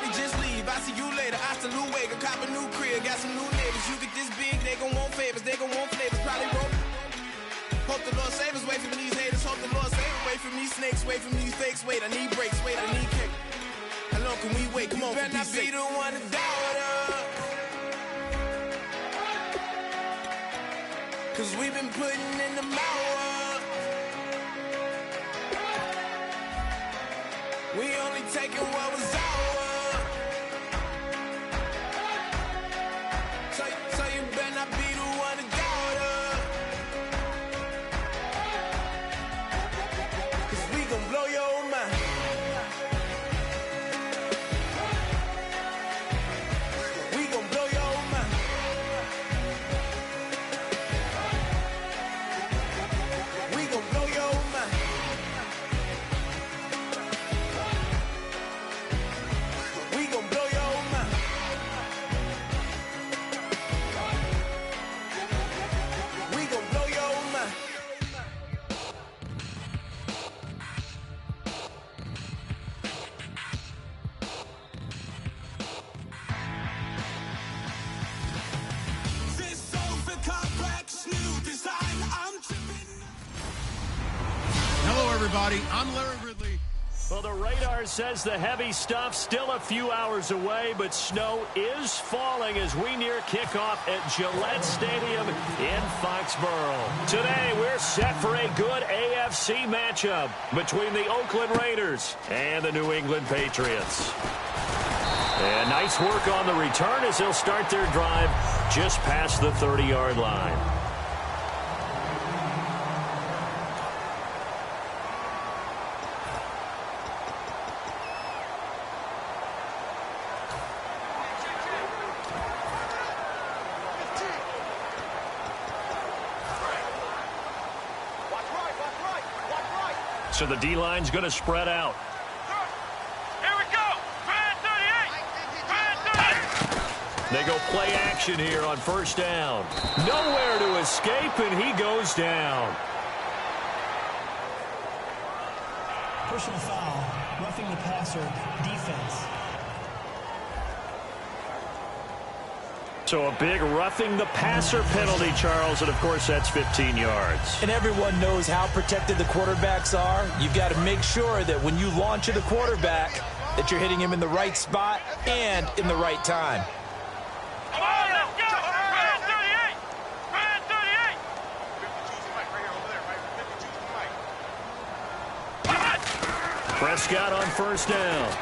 shorty, just leave. I see you later. Hasta luego. Cop a new crib. Got some new neighbors. You get this big, they gon' want favors. They gon' want flavors. Probably roll. Hope the Lord save us. Wait from these haters. Hope the Lord save us. Wait from these snakes. Wait from these fakes. Wait, I need breaks. Wait, I need cake. How long can we wait? Come on, better not be the one to doubt us. Cause we've been putting in the hours. We only taking what was ours. So you better not be the one to doubt us. Cause we gon' blow your mind. We gon' blow your mind. We gon' blow your mind. We gon' blow your mind. We gon' blow your mind. This over complex new design, I'm tripping. Hello, everybody. I'm Larry Ridley. Well, the radar says the heavy stuff still a few hours away, but snow is falling as we near kickoff at Gillette Stadium in Foxborough. Today, we're set for a good AFC matchup between the Oakland Raiders and the New England Patriots. And nice work on the return as they'll start their drive just past the 30-yard line. So the D-line's going to spread out. Here we go. Brand 38. Brand 38. They go play action here on first down. Nowhere to escape, and he goes down. Personal foul, roughing the passer, defense. So a big roughing the passer penalty, Charles, and of course that's 15 yards. And everyone knows how protected the quarterbacks are. You've got to make sure that when you launch at a quarterback that you're hitting him in the right spot and in the right time. Come on, let's go. Brand 38. Brand 38. Prescott on first down.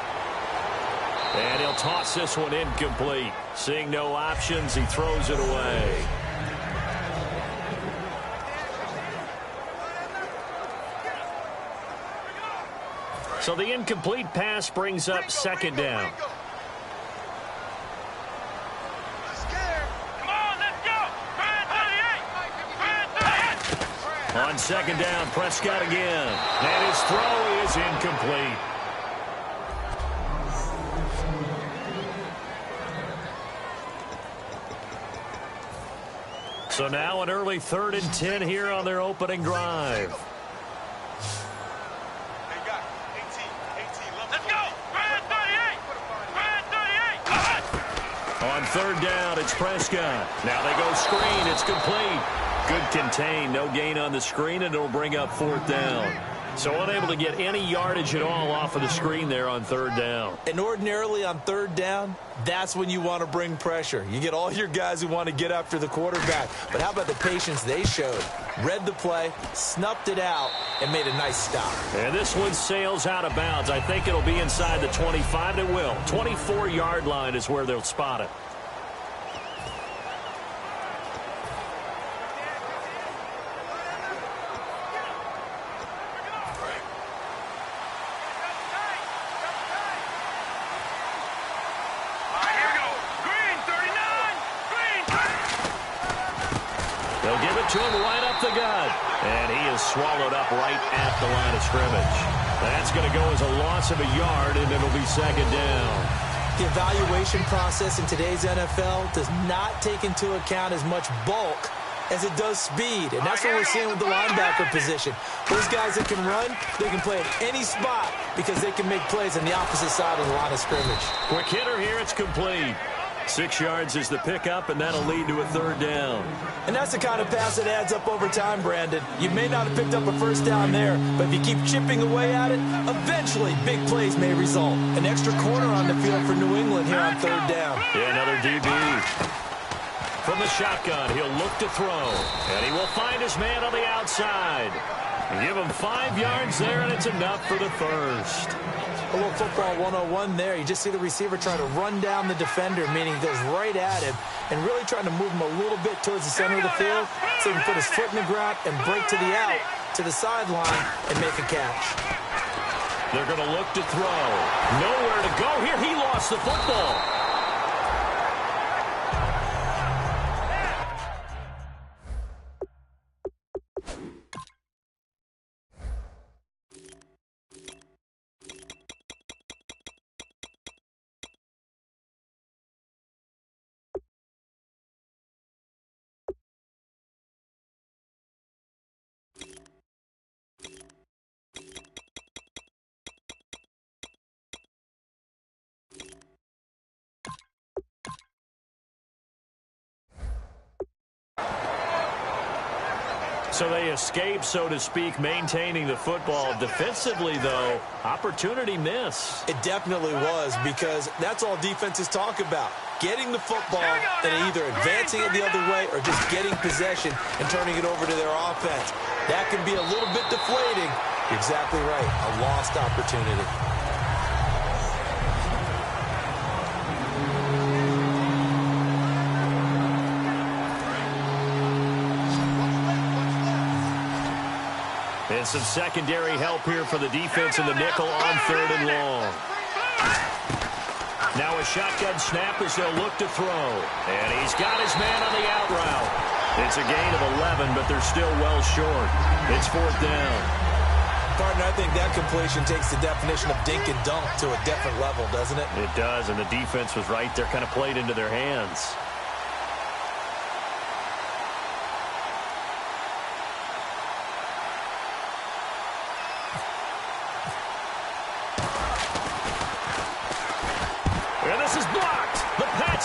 And he'll toss this one incomplete. Seeing no options, he throws it away. So the incomplete pass brings up second down. Come on, let's go. Brand 38. Brand 38. On second down, Prescott again. And his throw is incomplete. So now an early 3rd and 10 here on their opening drive. Let's go. Brand 38. Brand 38. On third down, it's Prescott. Now they go screen. It's complete. Good contain. No gain on the screen, and it'll bring up 4th down. So unable to get any yardage at all off of the screen there on 3rd down. And ordinarily on 3rd down, that's when you want to bring pressure. You get all your guys who want to get after the quarterback. But how about the patience they showed? Read the play, snuffed it out, and made a nice stop. And this one sails out of bounds. I think it'll be inside the 25, and it will. 24-yard line is where they'll spot it. They'll give it to him right up the gut. And he is swallowed up right at the line of scrimmage. That's going to go as a loss of a yard, and it'll be second down. The evaluation process in today's NFL does not take into account as much bulk as it does speed, and that's what we're seeing with the linebacker position. Those guys that can run, they can play at any spot because they can make plays on the opposite side of the line of scrimmage. Quick hitter here, it's complete. 6 yards is the pickup, and that'll lead to a 3rd down. And that's the kind of pass that adds up over time, Brandon. You may not have picked up a 1st down there, but if you keep chipping away at it, eventually big plays may result. An extra corner on the field for New England here on 3rd down. Yeah, another DB. From the shotgun, he'll look to throw, and he will find his man on the outside. Give him 5 yards there, and it's enough for the 1st. A little football 101 there. You just see the receiver trying to run down the defender, meaning he goes right at him and really trying to move him a little bit towards the center of the field so he can put his foot in the ground and break to the out, to the sideline, and make a catch. They're going to look to throw. Nowhere to go here. He lost the football. So they escape, so to speak, maintaining the football. Defensively, though, opportunity miss. It definitely was, because that's all defenses talk about. Getting the football and either advancing it the other way or just getting possession and turning it over to their offense. That can be a little bit deflating. You're exactly right. A lost opportunity. And some secondary help here for the defense in the nickel on 3rd and long. Now a shotgun snap as they'll look to throw. And he's got his man on the out route. It's a gain of 11, but they're still well short. It's 4th down. Partner, I think that completion takes the definition of dink and dunk to a different level, doesn't it? It does, and the defense was right there, kind of played into their hands.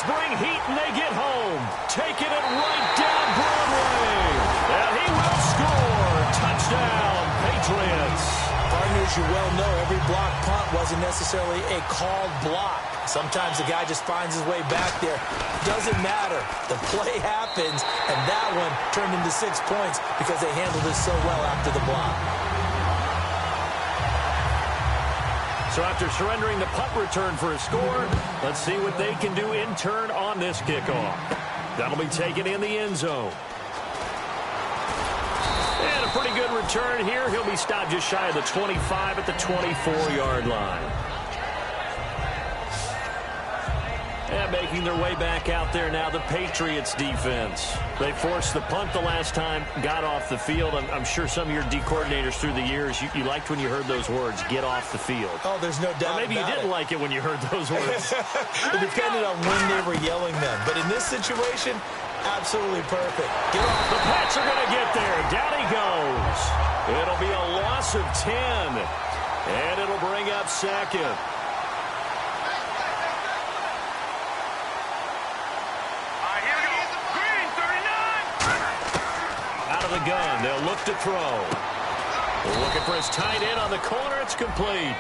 Bring heat and they get home. Taking it right down Broadway. And he will score. Touchdown, Patriots. Partners, you well know every block punt wasn't necessarily a called block. Sometimes the guy just finds his way back there. Doesn't matter. The play happens, and that one turned into 6 points because they handled it so well after the block. So after surrendering the punt return for a score, let's see what they can do in turn on this kickoff. That'll be taken in the end zone. And a pretty good return here. He'll be stopped just shy of the 25 at the 24-yard line. And making their way back out there now, the Patriots defense. They forced the punt the last time, got off the field. I'm sure some of your D coordinators through the years, you liked when you heard those words, get off the field. Oh, there's no doubt. Or maybe you didn't like it when you heard those words. It depended on when they were yelling them. But in this situation, absolutely perfect. Get off. The Pats are going to get there. Down he goes. It'll be a loss of 10. And it'll bring up 2nd. The gun. They'll look to throw. They're looking for his tight end on the corner. It's complete.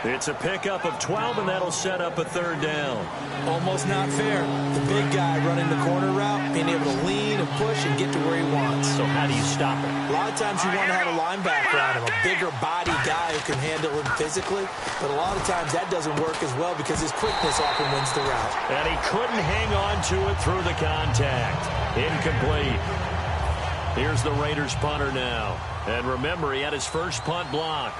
It's a pickup of 12, and that'll set up a 3rd down. Almost not fair. The big guy running the corner route, being able to lean and push and get to where he wants. So how do you stop him? A lot of times you want to have a linebacker on him, a bigger body guy who can handle him physically. But a lot of times that doesn't work as well because his quickness often wins the route. And he couldn't hang on to it through the contact. Incomplete. Here's the Raiders punter now. And remember, he had his first punt blocked.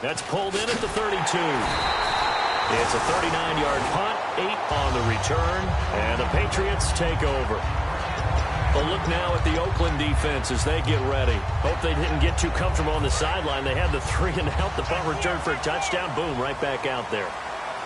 That's pulled in at the 32. It's a 39-yard punt, 8 on the return, and the Patriots take over. A look now at the Oakland defense as they get ready. Hope they didn't get too comfortable on the sideline. They had the 3-and-out, the punt return for a touchdown. Boom, right back out there.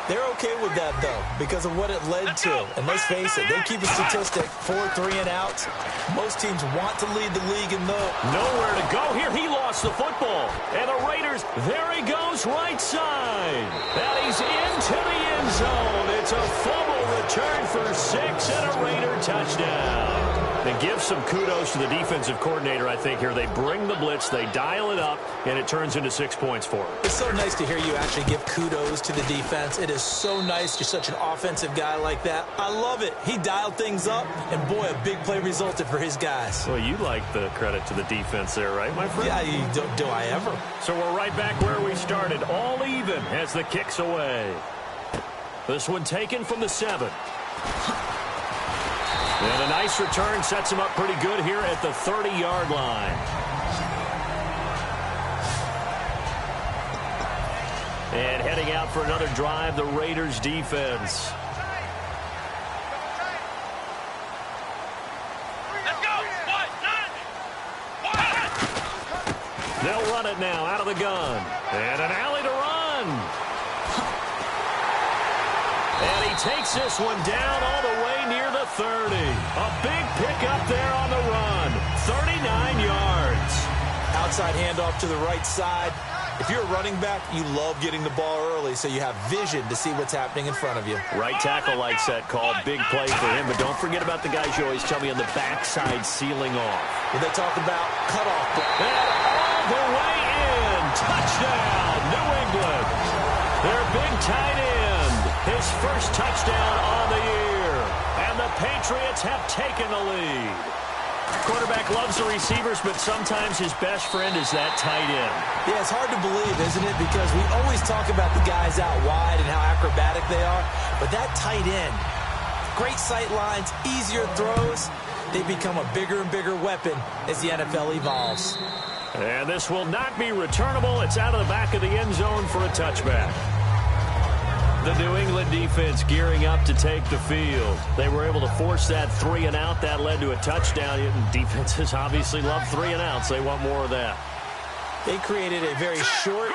They're okay with that, though, because of what it led to. And let's face it, they keep a statistic, 4 3-and-outs. Most teams want to lead the league in those. Nowhere to go here. He lost the football. And the Raiders, there he goes, right side. And he's into the end zone. It's a fumble return for 6 and a Raider touchdown. And give some kudos to the defensive coordinator, I think, here. They bring the blitz, they dial it up, and it turns into 6 points for him. It's so nice to hear you actually give kudos to the defense. It is so nice. You're such an offensive guy like that. I love it. He dialed things up, and boy, a big play resulted for his guys. Well, you like the credit to the defense there, right, my friend? Yeah, do I ever? So we're right back where we started, all even as the kick's away. This one taken from the 7. And a nice return sets him up pretty good here at the 30-yard line. And heading out for another drive, the Raiders defense. Let's go. They'll run it now out of the gun. And an alley to run. And he takes this one down all the way near the 30. A big pickup there on the run. 39 yards. Outside handoff to the right side. If you're a running back, you love getting the ball early so you have vision to see what's happening in front of you. Right tackle likes that call. Big play for him. But don't forget about the guys you always tell me on the backside sealing off. When they talk about cutoff. And all the way in. Touchdown, New England. Their big tight end. His first touchdown on the year. And the Patriots have taken the lead. Quarterback loves the receivers, but sometimes his best friend is that tight end. Yeah, it's hard to believe, isn't it? Because we always talk about the guys out wide and how acrobatic they are. But that tight end, great sight lines, easier throws, they become a bigger and bigger weapon as the NFL evolves. And this will not be returnable. It's out of the back of the end zone for a touchback. The New England defense gearing up to take the field. They were able to force that 3-and-out. That led to a touchdown. Defenses obviously love 3-and-outs. They want more of that. They created a very short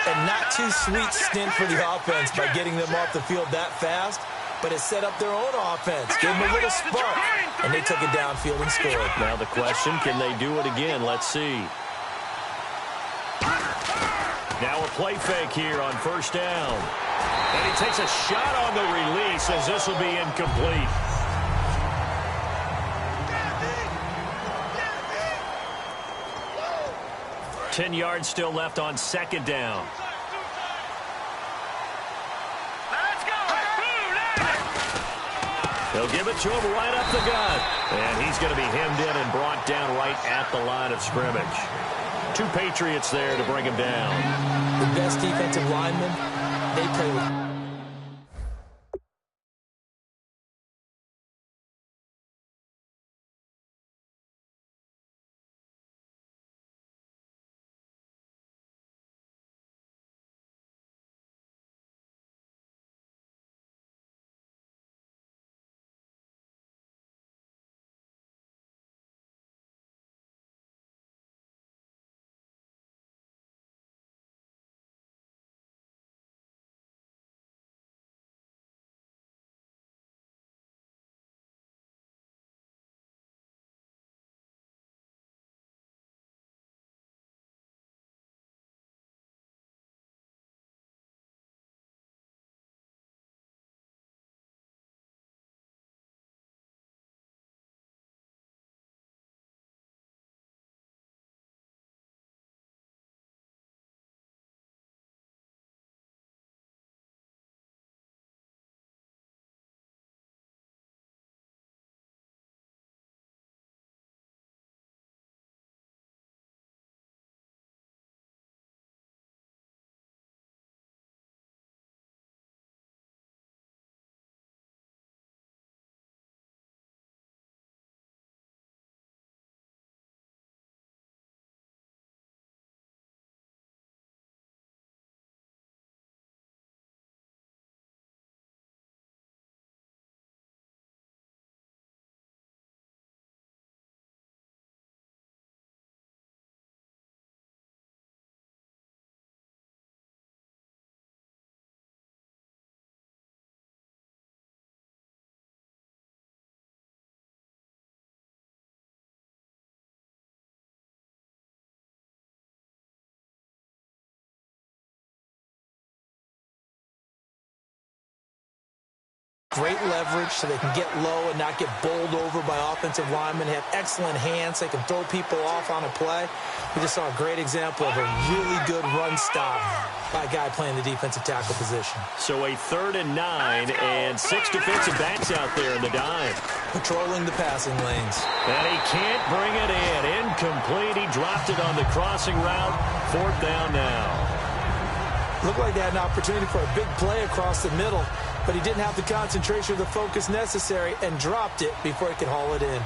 and not too sweet stint for the offense by getting them off the field that fast, but it set up their own offense, gave them a little spark, and they took it downfield and scored. Now the question, can they do it again? Let's see. Now a play fake here on first down. And he takes a shot on the release as this will be incomplete. Ten yards still left on second down. Let's go. They'll give it to him right up the gut. And he's going to be hemmed in and brought down right at the line of scrimmage. 2 Patriots there to bring him down. The best defensive linemen, they play with great leverage so they can get low and not get bowled over by offensive linemen. They have excellent hands. They can throw people off on a play. We just saw a great example of a really good run stop by a guy playing the defensive tackle position. So a 3rd and 9 and 6 defensive backs out there in the dime. Patrolling the passing lanes. And he can't bring it in. Incomplete. He dropped it on the crossing route. 4th down now. Looked like they had an opportunity for a big play across the middle, but he didn't have the concentration or the focus necessary and dropped it before he could haul it in.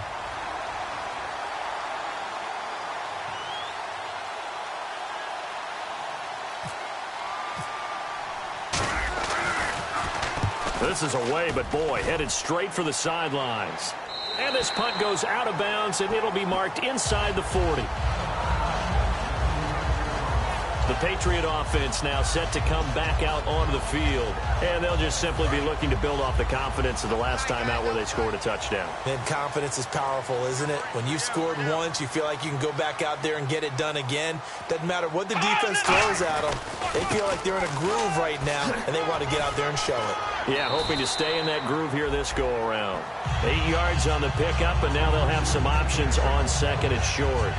This is away, but boy, headed straight for the sidelines. And this punt goes out of bounds, and it'll be marked inside the 40. The Patriot offense now set to come back out onto the field. And they'll just simply be looking to build off the confidence of the last time out where they scored a touchdown. And confidence is powerful, isn't it? When you've scored once, you feel like you can go back out there and get it done again. Doesn't matter what the defense throws at them. They feel like they're in a groove right now, and they want to get out there and show it. Yeah, hoping to stay in that groove here this go-around. 8 yards on the pickup, and now they'll have some options on 2nd and short.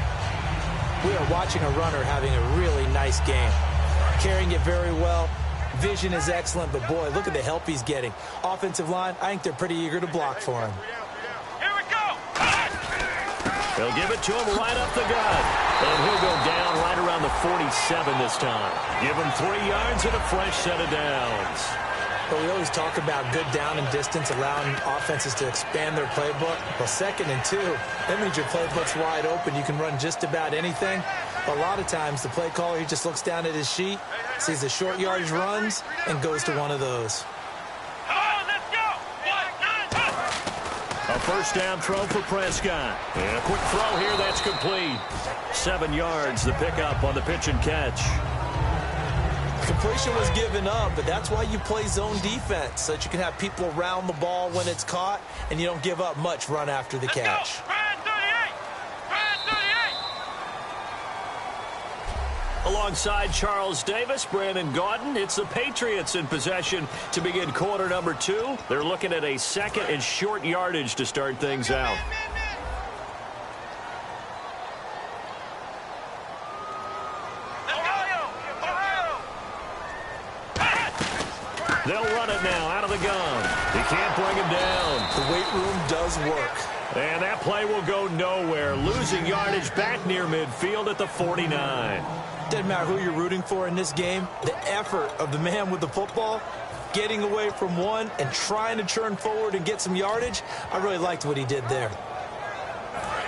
We are watching a runner having a really nice game. Carrying it very well. Vision is excellent, but boy, look at the help he's getting. Offensive line, I think they're pretty eager to block for him. Here we go. They'll give it to him right up the gut. And he'll go down right around the 47 this time. Give him 3 yards and a fresh set of downs. But we always talk about good down and distance, allowing offenses to expand their playbook. Well, 2nd and 2, that means your playbook's wide open. You can run just about anything. A lot of times, the play caller, he just looks down at his sheet, sees the short yardage runs, and goes to one of those. Come on, let's go. 1, 9, 10. A 1st down throw for Prescott. And a quick throw here, that's complete. 7 yards, the pickup on the pitch and catch. Completion was given up, but that's why you play zone defense, so that you can have people around the ball when it's caught, and you don't give up much run after the catch. Alongside Charles Davis, Brandon Gaudin, it's the Patriots in possession to begin quarter number 2. They're looking at a 2nd and short yardage to start things out. They'll run it now out of the gun. He can't bring him down. The weight room does work. And that play will go nowhere. Losing yardage back near midfield at the 49. Doesn't matter who you're rooting for in this game. The effort of the man with the football, getting away from one and trying to churn forward and get some yardage, I really liked what he did there.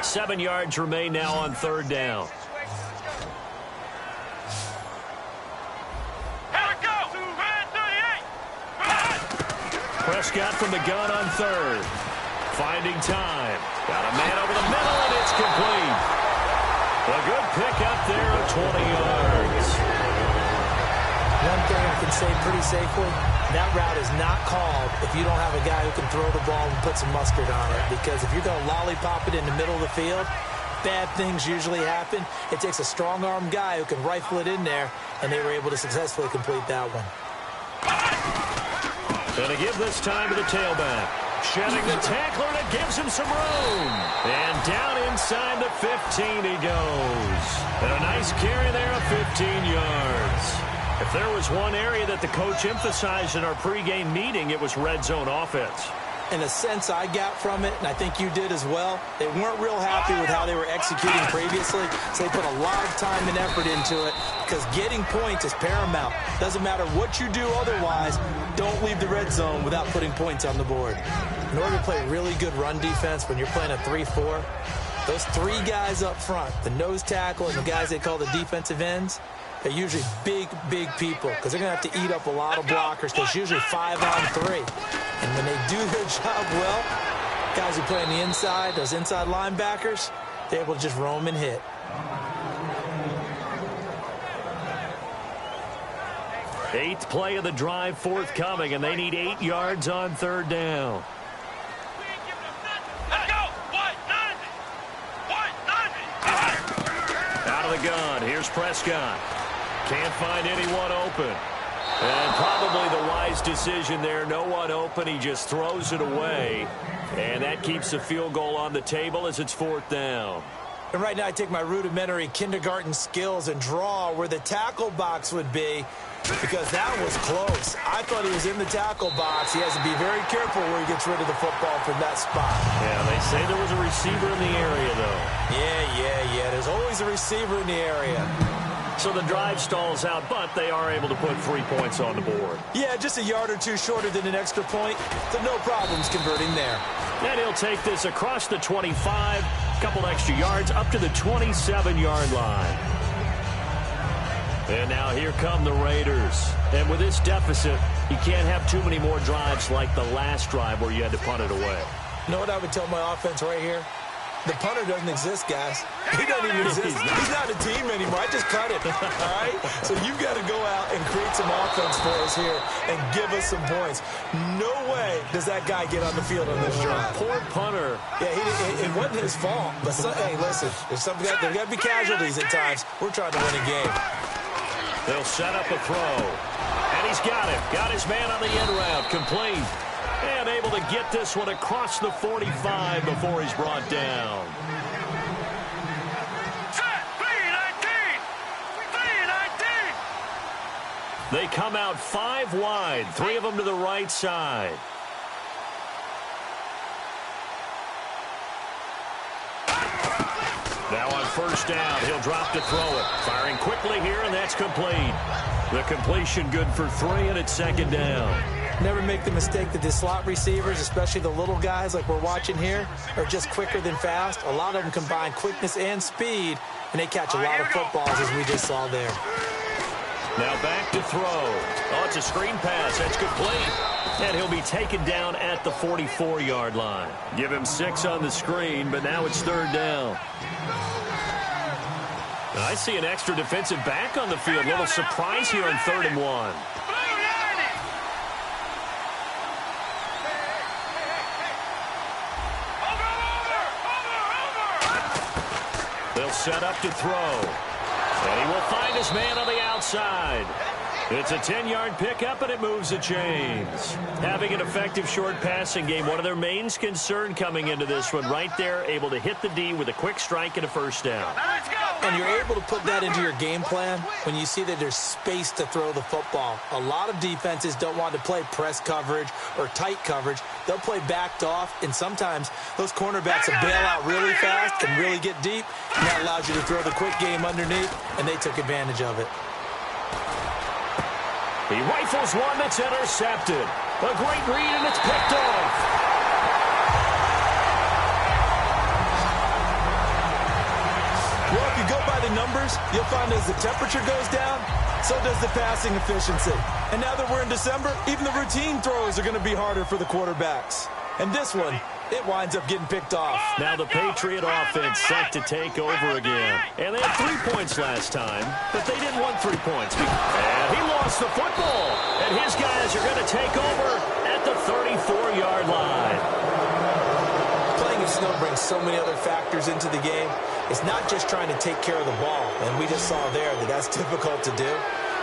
7 yards remain now on 3rd down. Prescott from the gun on 3rd. Finding time. Got a man over the middle, and it's complete. A good pickup there of 20 yards. One thing I can say pretty safely, that route is not called if you don't have a guy who can throw the ball and put some mustard on it. Because if you're going to lollipop it in the middle of the field, bad things usually happen. It takes a strong-armed guy who can rifle it in there, and they were able to successfully complete that one. Going to give this time to the tailback. Shedding the tackler, and it gives him some room. And down inside the 15 he goes. And a nice carry there of 15 yards. If there was one area that the coach emphasized in our pregame meeting, it was red zone offense. In a sense I got from it, and I think you did as well, they weren't real happy with how they were executing previously, so they put a lot of time and effort into it because getting points is paramount. Doesn't matter what you do otherwise, don't leave the red zone without putting points on the board. In order to play really good run defense when you're playing a 3-4, those 3 guys up front, the nose tackle and the guys they call the defensive ends, they're usually big, big people because they're going to have to eat up a lot of blockers because it's usually 5 on 3. And when they do their job well, guys who play on the inside, those inside linebackers, they're able to just roam and hit. Eighth play of the drive forthcoming, and they need 8 yards on 3rd down. Let's go. 190. Out of the gun. Here's Prescott. Can't find anyone open. And probably the wise decision there. No one open. He just throws it away. And that keeps the field goal on the table as it's 4th down. And right now I take my rudimentary kindergarten skills and draw where the tackle box would be, because that was close. I thought he was in the tackle box. He has to be very careful where he gets rid of the football from that spot. Yeah, they say there was a receiver in the area, though. Yeah. There's always a receiver in the area. So the drive stalls out, but they are able to put 3 points on the board. Yeah, just a yard or two shorter than an extra point, so no problems converting there. And he'll take this across the 25, couple extra yards up to the 27-yard line. And now here come the Raiders. And with this deficit, you can't have too many more drives like the last drive where you had to punt it away. You know what I would tell my offense right here? The punter doesn't exist, guys. He doesn't even exist. He's not a team anymore. I just cut it, all right? So you've got to go out and create some offense for us here and give us some points. No way does that guy get on the field on this drive. Poor punter. Yeah, it wasn't his fault. But, hey, listen, there's got to be casualties at times. We're trying to win a game. They'll set up a throw. And he's got it. Got his man on the end route. Complete. And able to get this one across the 45 before he's brought down. Set, 3-19. They come out 5 wide. 3 of them to the right side. Now on 1st down, he'll drop to throw it. Firing quickly here, and that's complete. The completion good for 3, and it's 2nd down. Never make the mistake that the slot receivers, especially the little guys like we're watching here, are just quicker than fast. A lot of them combine quickness and speed, and they catch a lot of footballs, as we just saw there. Now back to throw. Oh, it's a screen pass. That's complete. And he'll be taken down at the 44-yard line. Give him 6 on the screen, but now it's 3rd down. I see an extra defensive back on the field. A little surprise here on 3rd and 1. They'll set up to throw. And he will find his man on the outside. It's a 10-yard pickup, and it moves the chains. Having an effective short passing game, one of their main concern coming into this one, right there, able to hit the D with a quick strike and a 1st down. And you're able to put that into your game plan when you see that there's space to throw the football. A lot of defenses don't want to play press coverage or tight coverage. They'll play backed off, and sometimes those cornerbacks will bail out really fast and really get deep, and that allows you to throw the quick game underneath, and they took advantage of it. He rifles one that's intercepted. A great read, and it's picked off. Well, if you go by the numbers, you'll find as the temperature goes down, so does the passing efficiency. And now that we're in December, even the routine throws are going to be harder for the quarterbacks. And this one, it winds up getting picked off. Now the Patriot offense set to take over again. And they had 3 points last time, but they didn't want 3 points. And he lost the football. And his guys are going to take over at the 34-yard line. Playing in snow brings so many other factors into the game. It's not just trying to take care of the ball, and we just saw there that that's difficult to do,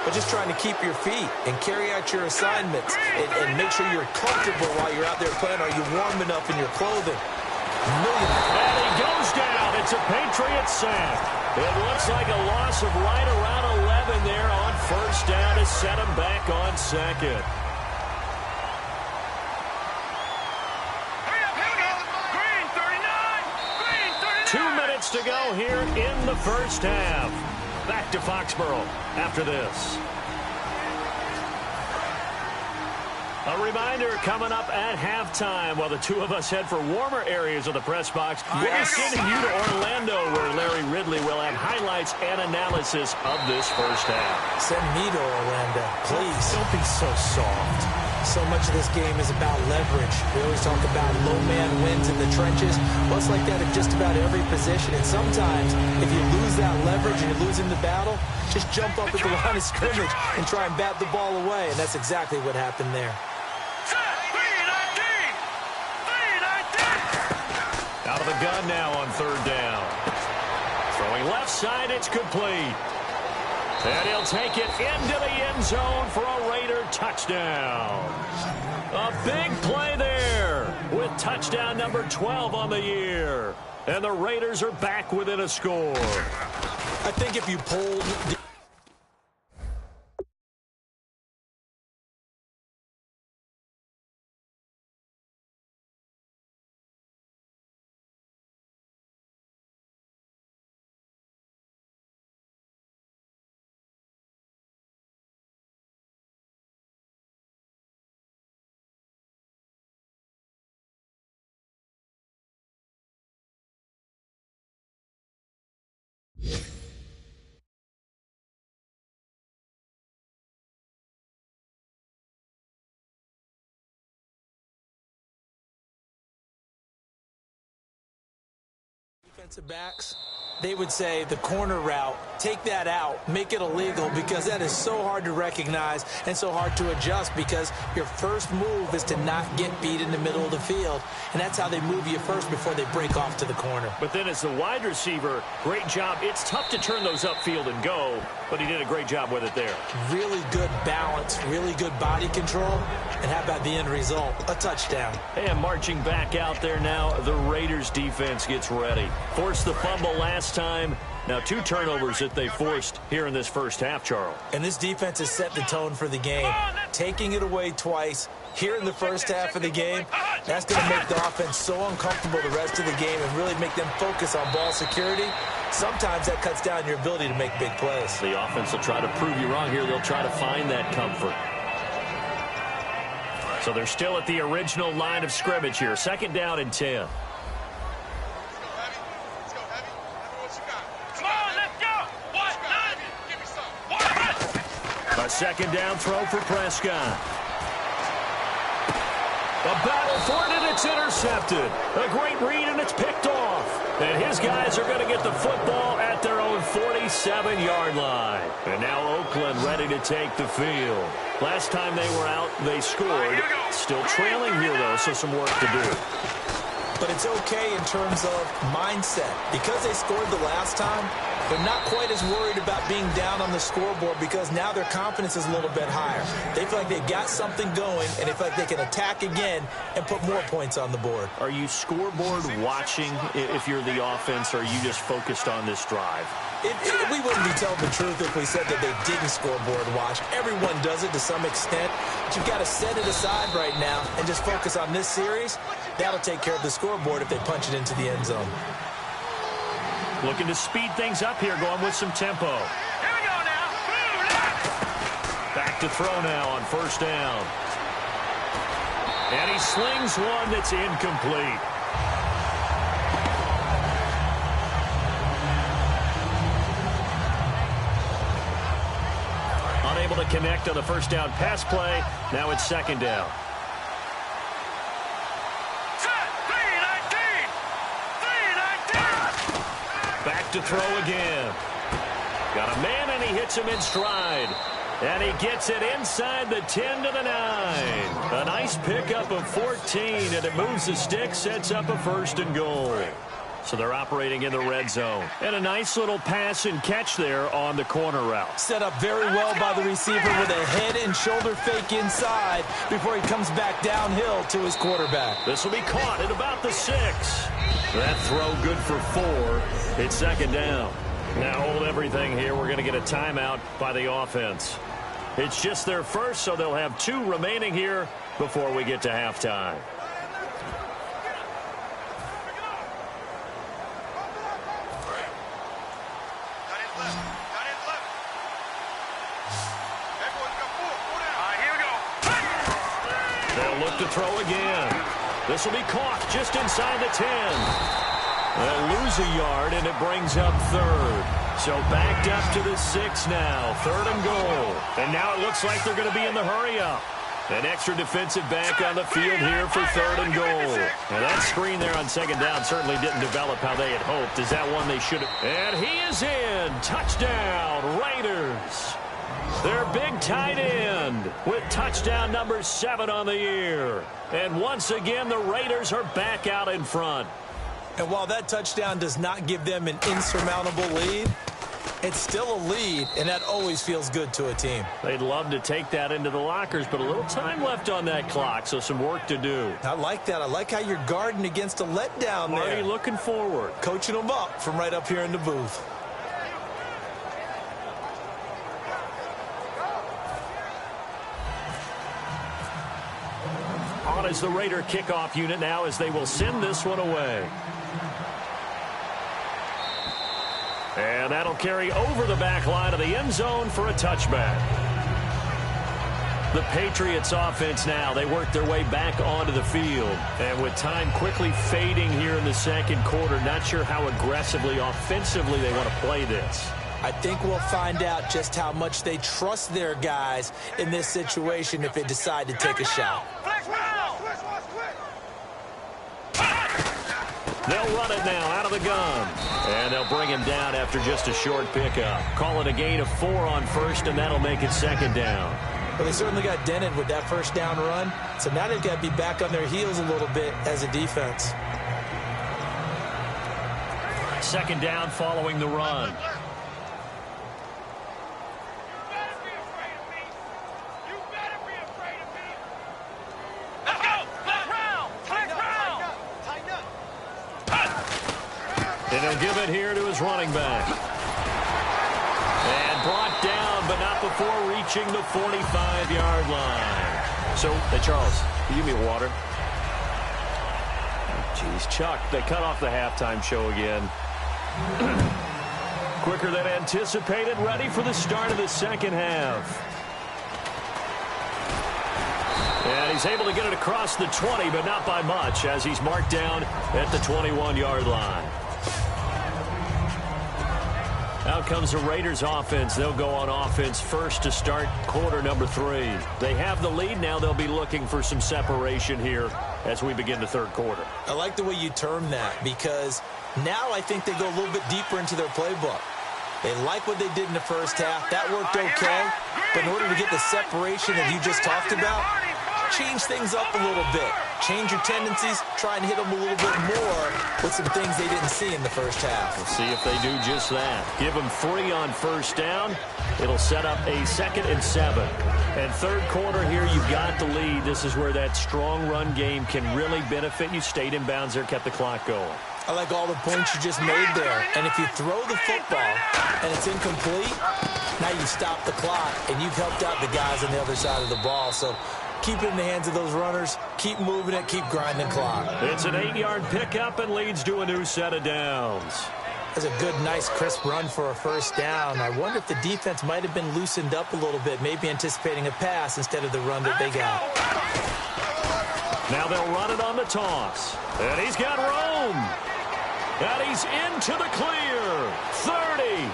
but just trying to keep your feet and carry out your assignments and make sure you're comfortable while you're out there playing. Are you warm enough in your clothing? And he goes down. It's a Patriot sack. It looks like a loss of right around 11 there on 1st down to set him back on 2nd. Green 39. 2 minutes to go here in the 1st half. Back to Foxborough after this. A reminder coming up at halftime while the 2 of us head for warmer areas of the press box. We'll be sending you to Orlando where Larry Ridley will have highlights and analysis of this 1st half. Send me to Orlando, please. Don't be so soft. So much of this game is about leverage. We always talk about low man wins in the trenches. Well, it's like that in just about every position. And sometimes, if you lose that leverage and you're losing the battle, just jump up at the line of scrimmage and try and bat the ball away. And that's exactly what happened there. Out of the gun now on 3rd down. Throwing left side, it's complete. And he'll take it into the end zone for a Raider touchdown. A big play there with touchdown number 12 on the year. And the Raiders are back within a score. I think if you pulled... defensive backs, they would say the corner route, take that out, make it illegal, because that is so hard to recognize and so hard to adjust, because your first move is to not get beat in the middle of the field, and that's how they move you first before they break off to the corner. But then as the wide receiver, great job. It's tough to turn those upfield and go, but he did a great job with it there. Really good balance, really good body control, and how about the end result? A touchdown. And marching back out there now, the Raiders defense gets ready. Forced the fumble last time. Now 2 turnovers that they forced here in this first half, Charles. And this defense has set the tone for the game. Taking it away twice here in the first half of the game, that's going to make the offense so uncomfortable the rest of the game and really make them focus on ball security. Sometimes that cuts down your ability to make big plays. The offense will try to prove you wrong here. They'll try to find that comfort. So they're still at the original line of scrimmage here. 2nd down and 10. A 2nd down throw for Prescott. A battle for it, and it's intercepted. A great read, and it's picked off. And his guys are going to get the football at their own 47-yard line. And now Oakland ready to take the field. Last time they were out, they scored. Still trailing here, though, so some work to do. But it's okay in terms of mindset. Because they scored the last time, they're not quite as worried about being down on the scoreboard, because now their confidence is a little bit higher. They feel like they've got something going, and they feel like they can attack again and put more points on the board. Are you scoreboard watching if you're the offense, or are you just focused on this drive? We wouldn't be telling the truth if we said that they didn't scoreboard watch. Everyone does it to some extent. But you've got to set it aside right now and just focus on this series. That'll take care of the scoreboard if they punch it into the end zone. Looking to speed things up here, going with some tempo. Here we go now. Back to throw now on 1st down. And he slings one that's incomplete. Unable to connect on the 1st down pass play. Now it's 2nd down. Back to throw again. Got a man, and he hits him in stride. And he gets it inside the 10 to the 9. A nice pickup of 14, and it moves the stick, sets up a 1st and goal. So they're operating in the red zone. And a nice little pass and catch there on the corner route. Set up very well by the receiver with a head and shoulder fake inside before he comes back downhill to his quarterback. This will be caught at about the 6. That throw good for 4. It's 2nd down. Now hold everything here. We're going to get a timeout by the offense. It's just their first, so they'll have 2 remaining here before we get to halftime. They'll look to throw again. This will be caught just inside the 10. They'll lose a yard, and it brings up 3rd. So backed up to the 6 now. 3rd and goal. And now it looks like they're going to be in the hurry-up. An extra defensive back on the field here for 3rd and goal. Now that screen there on 2nd down certainly didn't develop how they had hoped. Is that one they should have? And he is in. Touchdown, Raiders. Their big tight end with touchdown number 7 on the year. And once again, the Raiders are back out in front. And while that touchdown does not give them an insurmountable lead, It's still a lead, and that always feels good to a team. They'd love to take that into the lockers, but a little time left on that clock, so some work to do. I like that. I like how you're guarding against a letdown there. Already looking forward. Coaching them up from right up here in the booth. On is the Raider kickoff unit now as they will send this one away. And that'll carry over the back line of the end zone for a touchback. The Patriots offense now, they work their way back onto the field. And with time quickly fading here in the second quarter, not sure how aggressively, offensively they want to play this. I think we'll find out just how much they trust their guys in this situation if they decide to take a shot. They'll run it now out of the gun. And they'll bring him down after just a short pickup. Call it a gain of 4 on first, and that'll make it second down. Well, they certainly got dented with that first down run. So now they've got to be back on their heels a little bit as a defense. Second down following the run. And he'll give it here to his running back. And brought down, but not before reaching the 45-yard line. So, hey, Charles, can you give me water? Jeez, Chuck, they cut off the halftime show again. Quicker than anticipated, ready for the start of the second half. And he's able to get it across the 20, but not by much, as he's marked down at the 21-yard line. Out comes the Raiders offense. They'll go on offense first to start quarter number 3. They have the lead now. They'll be looking for some separation here as we begin the third quarter. I like the way you term that, because now I think they go a little bit deeper into their playbook. They like what they did in the first half. That worked okay. But in order to get the separation that you just talked about, change things up a little bit. Change your tendencies. Try and hit them a little bit more with some things they didn't see in the first half. We'll see if they do just that. Give them 3 on first down. It'll set up a 2nd and 7. And third quarter here, you've got the lead. This is where that strong run game can really benefit you. Stayed in bounds there, kept the clock going. I like all the points you just made there. And if you throw the football and it's incomplete, now you stop the clock and you've helped out the guys on the other side of the ball. So keep it in the hands of those runners. Keep moving it. Keep grinding the clock. It's an 8-yard pickup and leads to a new set of downs. That's a good, nice, crisp run for a first down. I wonder if the defense might have been loosened up a little bit, maybe anticipating a pass instead of the run that they got. Now they'll run it on the toss. And he's got room. And he's into the clear. 30.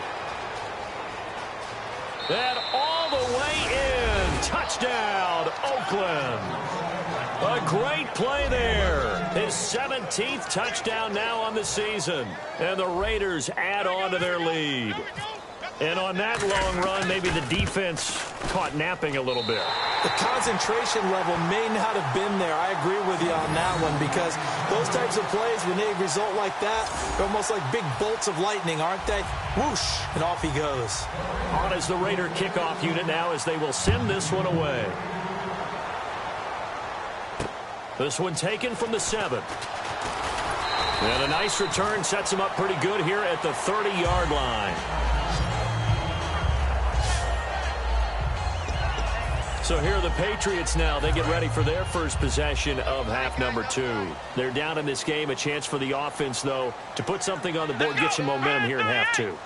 And all the way in. Touchdown, Oakland. A great play there. His 17th touchdown now on the season. And the Raiders add on to their lead. And on that long run, maybe the defense caught napping a little bit. The concentration level may not have been there. I agree with you on that one, because those types of plays, when they result like that, they're almost like big bolts of lightning, aren't they? Whoosh, and off he goes. On is the Raider kickoff unit now as they will send this one away. This one taken from the 7. And a nice return sets him up pretty good here at the 30-yard line. So here are the Patriots now. They get ready for their first possession of half number 2. They're down in this game. A chance for the offense, though, to put something on the board, get some momentum here in half 2.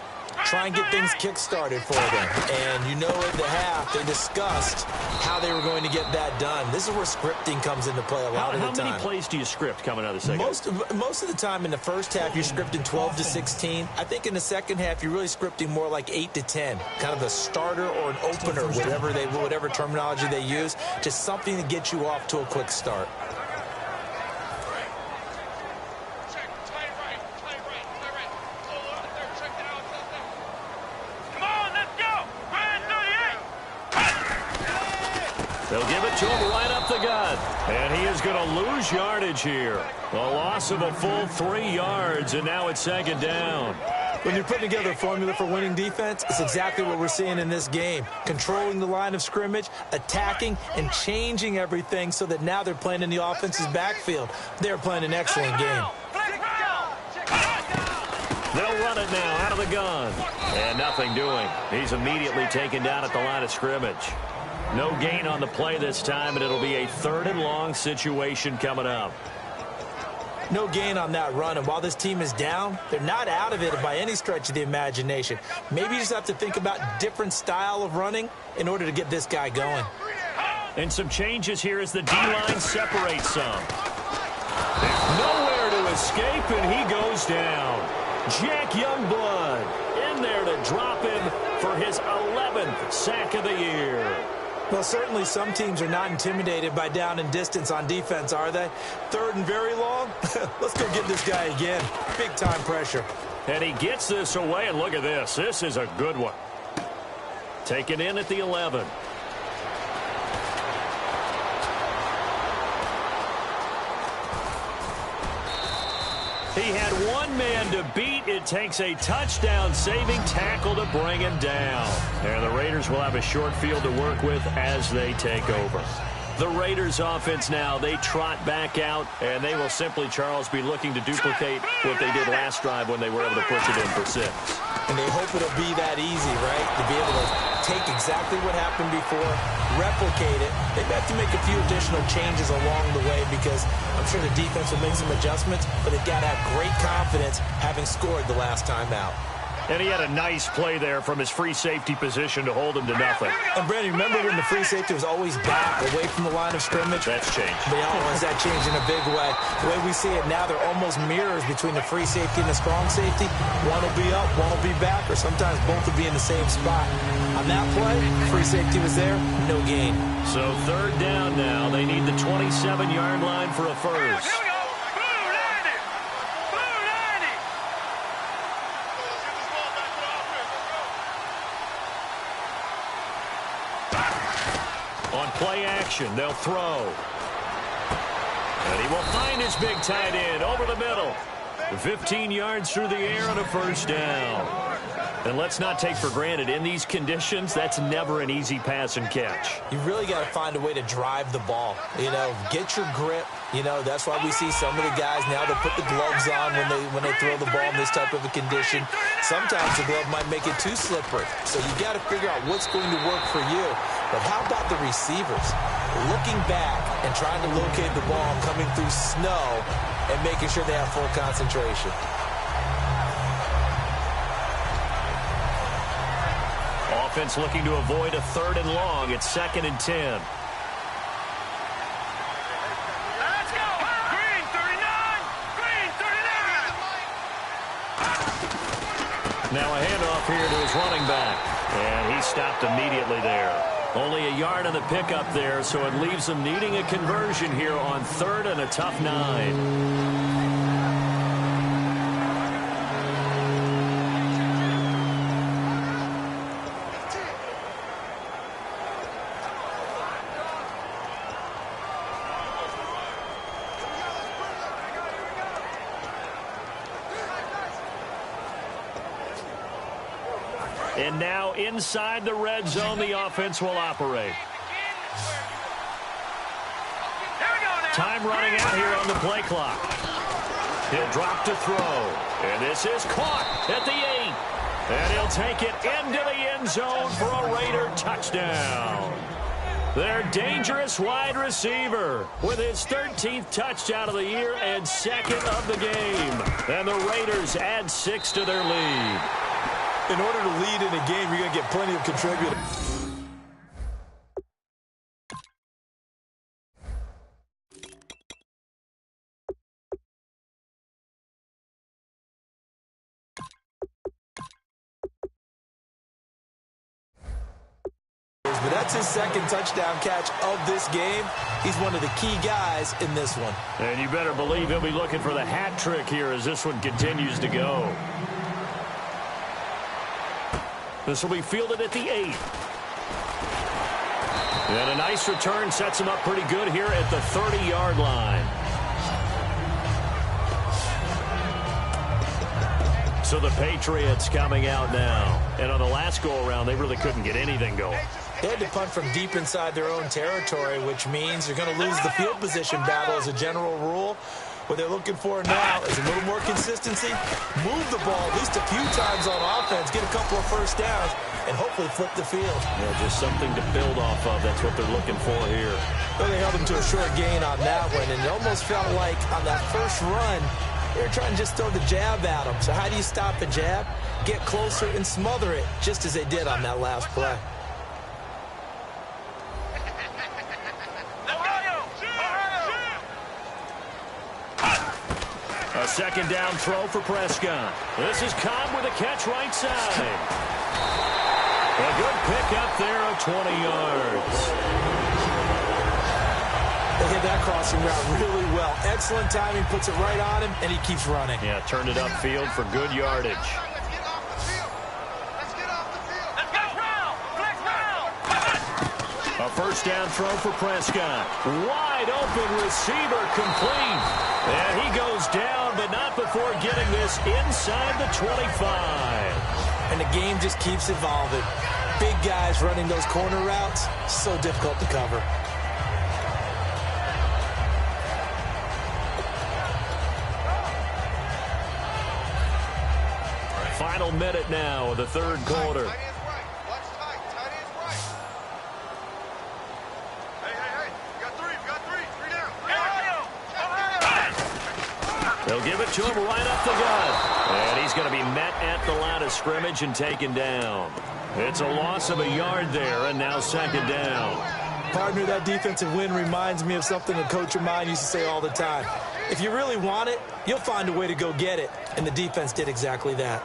Try and get things kick-started for them. And you know at the half, they discussed how they were going to get that done. This is where scripting comes into play a lot of the time. How many plays do you script coming out of the second? Most of the time in the first half, you're scripting 12 to 16. I think in the second half, you're really scripting more like 8 to 10. Kind of a starter or an opener, whatever terminology they use. Just something to get you off to a quick start. They'll give it to him right up the gut. And he is going to lose yardage here. A loss of a full 3 yards, and now it's second down. When you're putting together a formula for winning defense, it's exactly what we're seeing in this game. Controlling the line of scrimmage, attacking, and changing everything so that now they're playing in the offense's backfield. They're playing an excellent game. They'll run it now out of the gun. And nothing doing. He's immediately taken down at the line of scrimmage. No gain on the play this time, and it'll be a 3rd and long situation coming up. No gain on that run, and while this team is down, they're not out of it by any stretch of the imagination. Maybe you just have to think about different style of running in order to get this guy going. And some changes here as the D-line separates some. There's nowhere to escape, and he goes down. Jack Youngblood in there to drop him for his 11th sack of the year. Well, certainly some teams are not intimidated by down and distance on defense, are they? 3rd and very long? Let's go get this guy again. Big-time pressure. And he gets this away, and look at this. This is a good one. Taken in at the 11. He had one man to beat. It takes a touchdown-saving tackle to bring him down. And the Raiders will have a short field to work with as they take over. The Raiders offense now, they trot back out, and they will simply, Charles, be looking to duplicate what they did last drive when they were able to push it in for 6. And they hope it'll be that easy, right? To be able to take exactly what happened before, replicate it. They have to make a few additional changes along the way because I'm sure the defense will make some adjustments, but they've got to have great confidence having scored the last time out. And he had a nice play there from his free safety position to hold him to nothing. And, Brandon, remember when the free safety was always back, away from the line of scrimmage? That's changed. But always that changed in a big way. The way we see it now, they're almost mirrors between the free safety and the strong safety. One will be up, one will be back, or sometimes both will be in the same spot. On that play, free safety was there, no gain. So 3rd down now. They need the 27-yard line for a first. On play action, they'll throw. And he will find his big tight end over the middle. 15 yards through the air and a 1st down. And let's not take for granted, in these conditions, that's never an easy pass and catch. You really got to find a way to drive the ball. You know, get your grip. You know, that's why we see some of the guys now, they'll put the gloves on when they throw the ball in this type of a condition. Sometimes the glove might make it too slippery. So you got to figure out what's going to work for you. But how about the receivers? Looking back and trying to locate the ball coming through snow and making sure they have full concentration. Offense looking to avoid a 3rd and long. It's 2nd and 10. Let's go! Green 39! Green 39! Now a handoff here to his running back. And he stopped immediately there. Only a yard on the pickup there, so it leaves them needing a conversion here on 3rd and a tough 9. And now inside the red zone, the offense will operate. Time running out here on the play clock. He'll drop to throw. And this is caught at the 8. And he'll take it into the end zone for a Raider touchdown. Their dangerous wide receiver with his 13th touchdown of the year and 2nd of the game. And the Raiders add 6 to their lead. In order to lead in a game, you're going to get plenty of contributors. But that's his 2nd touchdown catch of this game. He's one of the key guys in this one. And you better believe he'll be looking for the hat trick here as this one continues to go. This will be fielded at the 8. And a nice return sets him up pretty good here at the 30-yard line. So the Patriots coming out now. And on the last go-around, they really couldn't get anything going. They had to punt from deep inside their own territory, which means you're going to lose the field position battle as a general rule. What they're looking for now is a little more consistency, move the ball at least a few times on offense, get a couple of first downs, and hopefully flip the field. Yeah, just something to build off of. That's what they're looking for here. Well, they held them to a short gain on that one, and it almost felt like on that first run, they were trying to just throw the jab at them. So how do you stop a jab? Get closer and smother it, just as they did on that last play. A second down throw for Prescott. This is Cobb with a catch right side. A good pick up there of 20 yards. They hit that crossing route really well. Excellent timing, puts it right on him, and he keeps running. Yeah, turned it upfield for good yardage. A first down throw for Prescott. Wide open receiver complete. And he goes down, but not before getting this inside the 25. And the game just keeps evolving. Big guys running those corner routes, so difficult to cover. Final minute now of the third quarter. They'll give it to him right up the gut. And he's going to be met at the line of scrimmage and taken down. It's a loss of a yard there, and now second down. Partner, that defensive win reminds me of something a coach of mine used to say all the time. If you really want it, you'll find a way to go get it. And the defense did exactly that.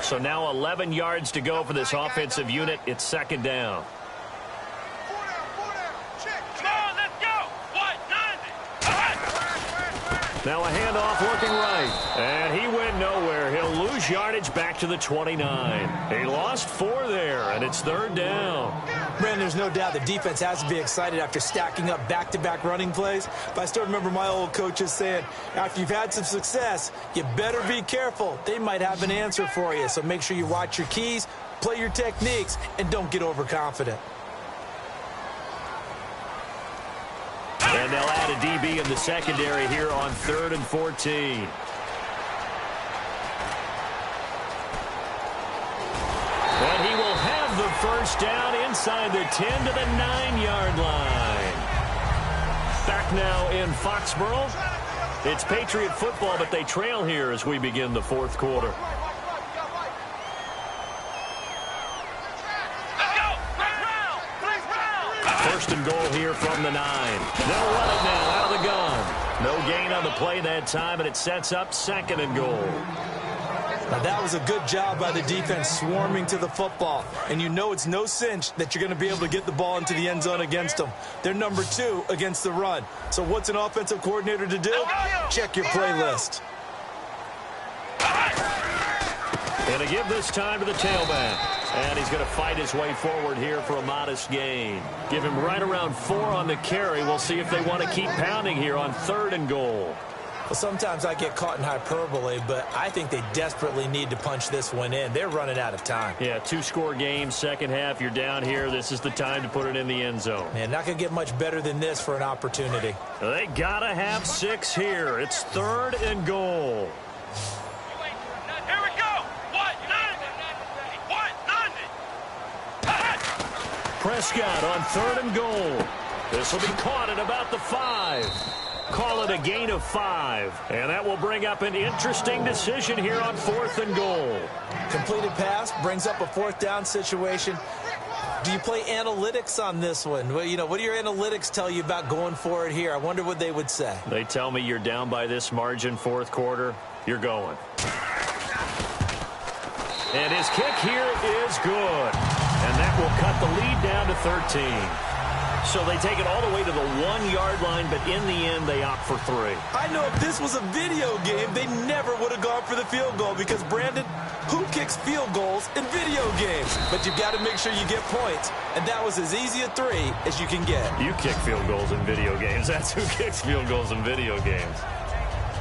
So now 11 yards to go for this offensive unit. It's second down. Now a handoff looking right. And he went nowhere. He'll lose yardage back to the 29. He lost 4 there, and it's third down. Brandon, there's no doubt the defense has to be excited after stacking up back-to-back running plays. But I still remember my old coaches saying, after you've had some success, you better be careful. They might have an answer for you. So make sure you watch your keys, play your techniques, and don't get overconfident. And they'll add a DB in the secondary here on 3rd and 14. And he will have the first down inside the 10 to the 9-yard line. Back now in Foxborough. It's Patriot football, but they trail here as we begin the fourth quarter. First and goal here from the 9. They'll run it now out of the gun. No gain on the play that time, and it sets up second and goal. Now that was a good job by the defense swarming to the football. And you know it's no cinch that you're going to be able to get the ball into the end zone against them. They're number 2 against the run. So what's an offensive coordinator to do? Check your playlist. And to give this time to the tailback. And he's going to fight his way forward here for a modest gain. Give him right around 4 on the carry. We'll see if they want to keep pounding here on 3rd and goal. Well, sometimes I get caught in hyperbole, but I think they desperately need to punch this one in. They're running out of time. Yeah, 2-score game, second half. You're down here. This is the time to put it in the end zone. Man, not going to get much better than this for an opportunity. They got to have 6 here. It's 3rd and goal. Here we go. What? Prescott on 3rd and goal. This will be caught at about the 5. Call it a gain of 5. And that will bring up an interesting decision here on 4th and goal. Completed pass brings up a 4th down situation. Do you play analytics on this one? Well, you know, what do your analytics tell you about going for it here? I wonder what they would say. They tell me you're down by this margin 4th quarter. You're going. And his kick here is good. And that will cut the lead down to 13. So they take it all the way to the 1-yard line, but in the end, they opt for 3. I know if this was a video game, they never would have gone for the field goal because, Brandon, who kicks field goals in video games? But you've got to make sure you get points, and that was as easy a 3 as you can get. You kick field goals in video games. That's who kicks field goals in video games.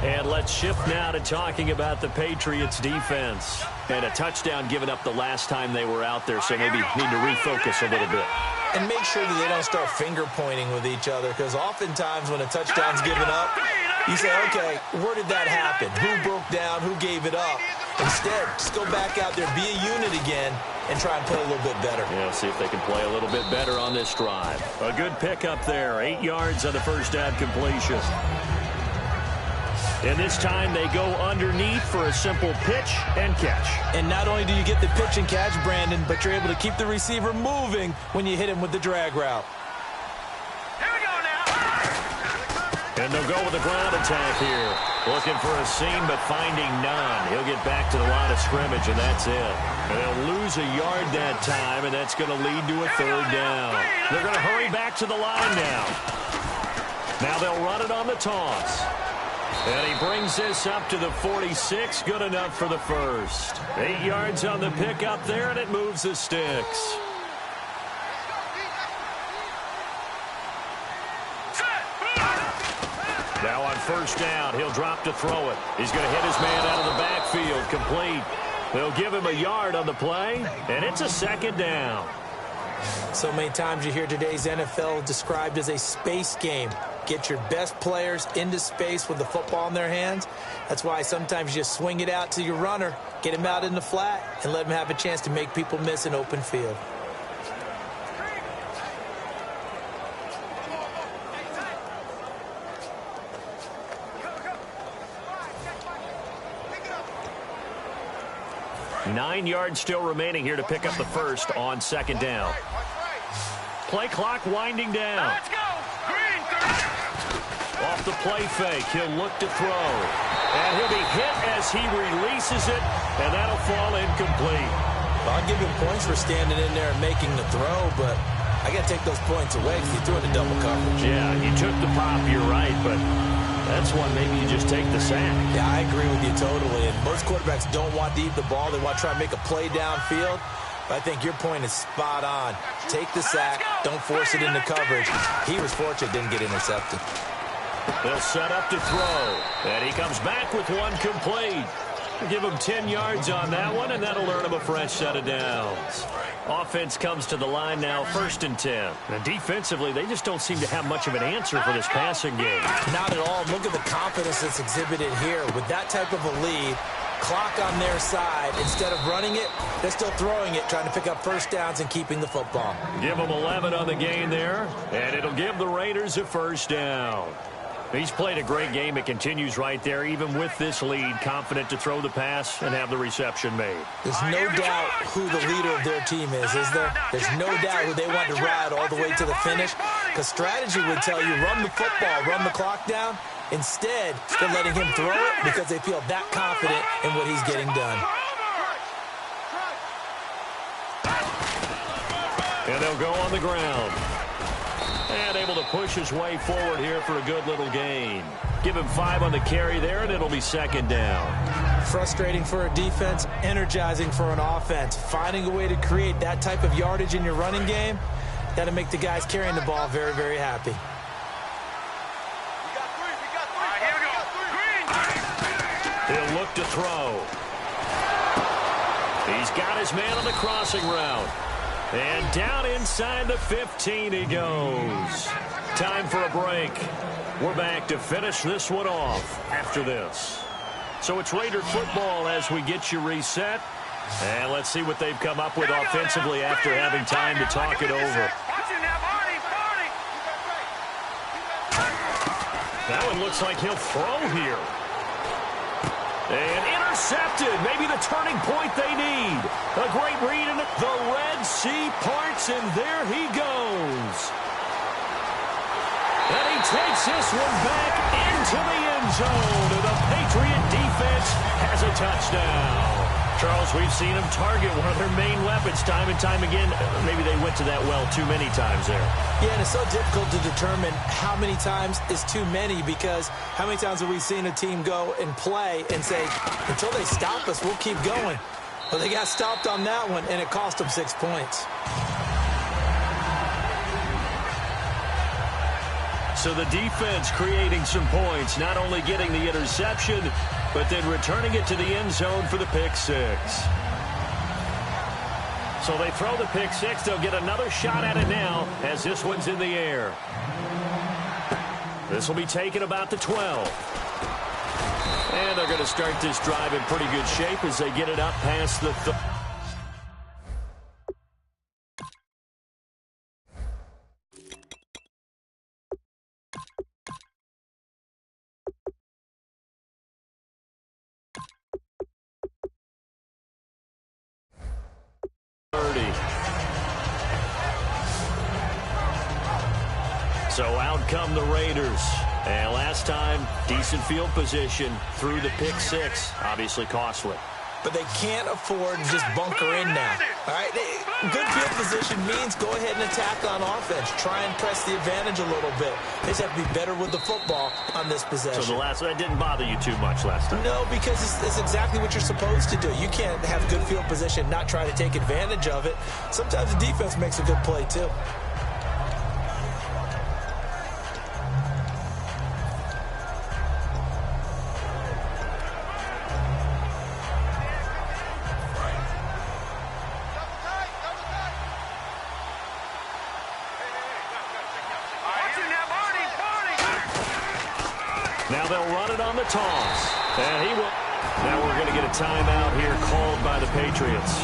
And let's shift now to talking about the Patriots defense. And a touchdown given up the last time they were out there, so maybe need to refocus a little bit. And make sure that they don't start finger-pointing with each other, because oftentimes when a touchdown's given up, you say, okay, where did that happen? Who broke down? Who gave it up? Instead, just go back out there, be a unit again, and try and play a little bit better. Yeah, see if they can play a little bit better on this drive. A good pickup there, 8 yards on the first down completion. And this time they go underneath for a simple pitch and catch. And not only do you get the pitch and catch, Brandon, but you're able to keep the receiver moving when you hit him with the drag route. Here we go now. And they'll go with the ground attack here. Looking for a seam, but finding none. He'll get back to the line of scrimmage, and that's it. And they'll lose a yard that time, and that's going to lead to a third down. They're going to hurry back to the line now. Now they'll run it on the toss. And he brings this up to the 46. Good enough for the first. 8 yards on the pickup there, and it moves the sticks. Now on first down, he'll drop to throw it. He's going to hit his man out of the backfield. Complete. They'll give him a yard on the play, and it's a second down. So many times you hear today's NFL described as a space game. Get your best players into space with the football in their hands. That's why sometimes you just swing it out to your runner, get him out in the flat, and let him have a chance to make people miss an open field. Nine yards still remaining here to pick up the first on second down. Play clock winding down. Let's go. Green. Off the play fake, he'll look to throw. And he'll be hit as he releases it, and that'll fall incomplete. Well, I'll give him points for standing in there and making the throw, but I got to take those points away because he threw into double coverage. Yeah, he took the pop, you're right, but that's one maybe you just take the sack. Yeah, I agree with you totally. And most quarterbacks don't want to eat the ball. They want to try and make a play downfield. But I think your point is spot on. Take the sack. Don't force it into coverage. He was fortunate didn't get intercepted. They'll set up to throw. And he comes back with one complete. Give him 10 yards on that one, and that'll earn him a fresh set of downs. Offense comes to the line now, 1st and 10. And defensively, they just don't seem to have much of an answer for this passing game. Not at all. Look at the confidence that's exhibited here. With that type of a lead, clock on their side, instead of running it, they're still throwing it, trying to pick up first downs and keeping the football. Give them 11 on the gain there, and it'll give the Raiders a first down. He's played a great game. It continues right there, even with this lead, confident to throw the pass and have the reception made. There's no doubt who the leader of their team is there? There's no doubt who they want to ride all the way to the finish, because strategy would tell you run the football, run the clock down. Instead, they're letting him throw it because they feel that confident in what he's getting done. And they'll go on the ground. And able to push his way forward here for a good little gain. Give him 5 on the carry there, and it'll be second down. Frustrating for a defense, energizing for an offense. Finding a way to create that type of yardage in your running game, that'll make the guys carrying the ball very, very happy. He'll look to throw. He's got his man on the crossing route. And down inside the 15 he goes. Time for a break. We're back to finish this one off after this. So it's Raider football as we get you reset. And let's see what they've come up with offensively after having time to talk it over. That one looks like he'll throw here. And intercepted. Maybe the turning point they need. A great read, and the Red Sea parts, and there he goes. And he takes this one back into the end zone. And the Patriot defense has a touchdown. Charles, we've seen them target one of their main weapons time and time again. Maybe they went to that well too many times there. Yeah, and it's so difficult to determine how many times is too many, because how many times have we seen a team go and play and say, until they stop us, we'll keep going. Well, they got stopped on that one, and it cost them 6 points. So the defense creating some points, not only getting the interception, but then returning it to the end zone for the pick six. So they throw the pick six. They'll get another shot at it now as this one's in the air. This will be taken about the 12. And they're going to start this drive in pretty good shape as they get it up past the 30. So out come the Raiders. And last time, decent field position through the pick six. Obviously costly. But they can't afford to just bunker in now. All right, good field position means go ahead and attack on offense. Try and press the advantage a little bit. They just have to be better with the football on this possession. So that didn't bother you too much last time? No, because it's exactly what you're supposed to do. You can't have good field position, not try to take advantage of it. Sometimes the defense makes a good play too. Now they'll run it on the toss. And he will. Now we're going to get a timeout here called by the Patriots.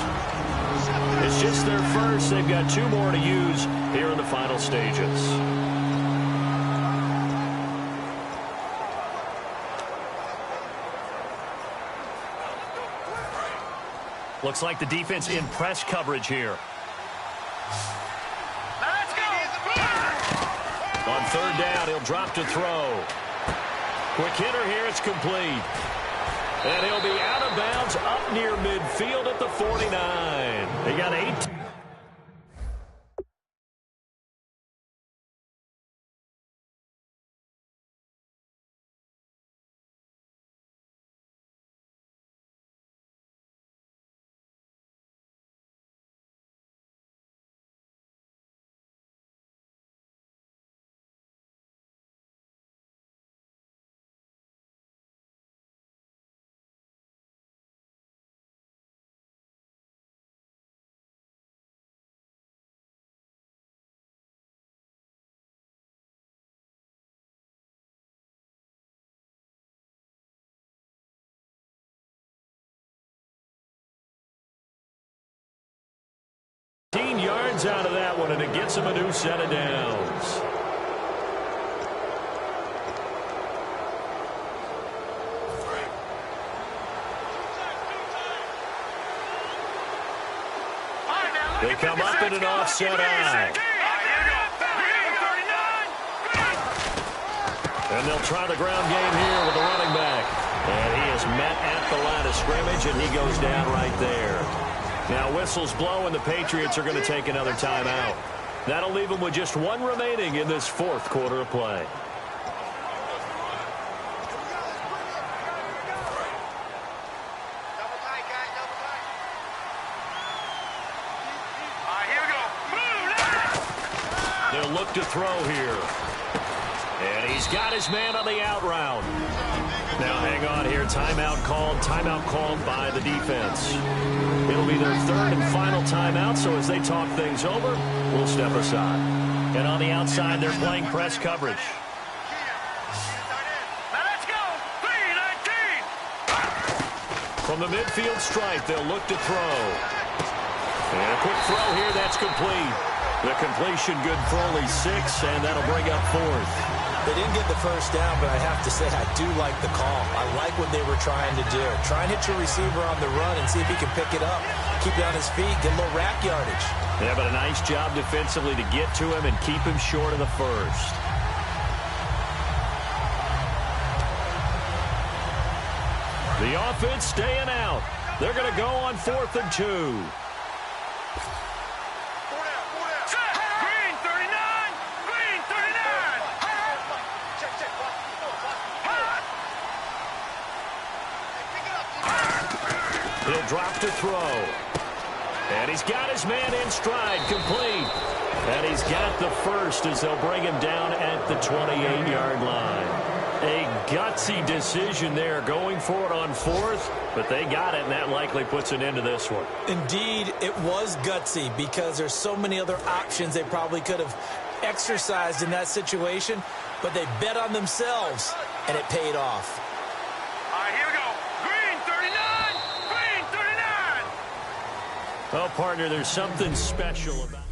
It's just their first. They've got 2 more to use here in the final stages. Looks like the defense in press coverage here. Let's go! On 3rd down, he'll drop to throw. Quick hitter here, it's complete. And he'll be out of bounds up near midfield at the 49. They got 8. Yards out of that one, and it gets him a new set of downs. They come up in an offset eye. And they'll try the ground game here with the running back. And he is met at the line of scrimmage, and he goes down right there. Now whistles blow, and the Patriots are going to take another timeout. That'll leave them with just 1 remaining in this 4th quarter of play. They'll look to throw here. And he's got his man on the out route. Now hang on here. Timeout called by the defense. It'll be their 3rd and final timeout, so as they talk things over, we'll step aside. And on the outside, they're playing press coverage. Now let's go! 3-19! From the midfield stripe, they'll look to throw. And a quick throw here, that's complete. The completion good for only 6, and that'll bring up 4th. They didn't get the first down, but I have to say I do like the call. I like what they were trying to do. Try and hit your receiver on the run and see if he can pick it up. Keep it on his feet, get a little rack yardage. Yeah, but a nice job defensively to get to him and keep him short of the first. The offense staying out. They're going to go on 4th and 2. He'll drop to throw. And he's got his man in stride, complete. And he's got the first as they'll bring him down at the 28-yard line. A gutsy decision there going for it on fourth, but they got it, and that likely puts an end to this one. Indeed, it was gutsy because there's so many other options they probably could have exercised in that situation, but they bet on themselves, and it paid off. All right, here we go. Green 39! Green 39! Well, partner, there's something special about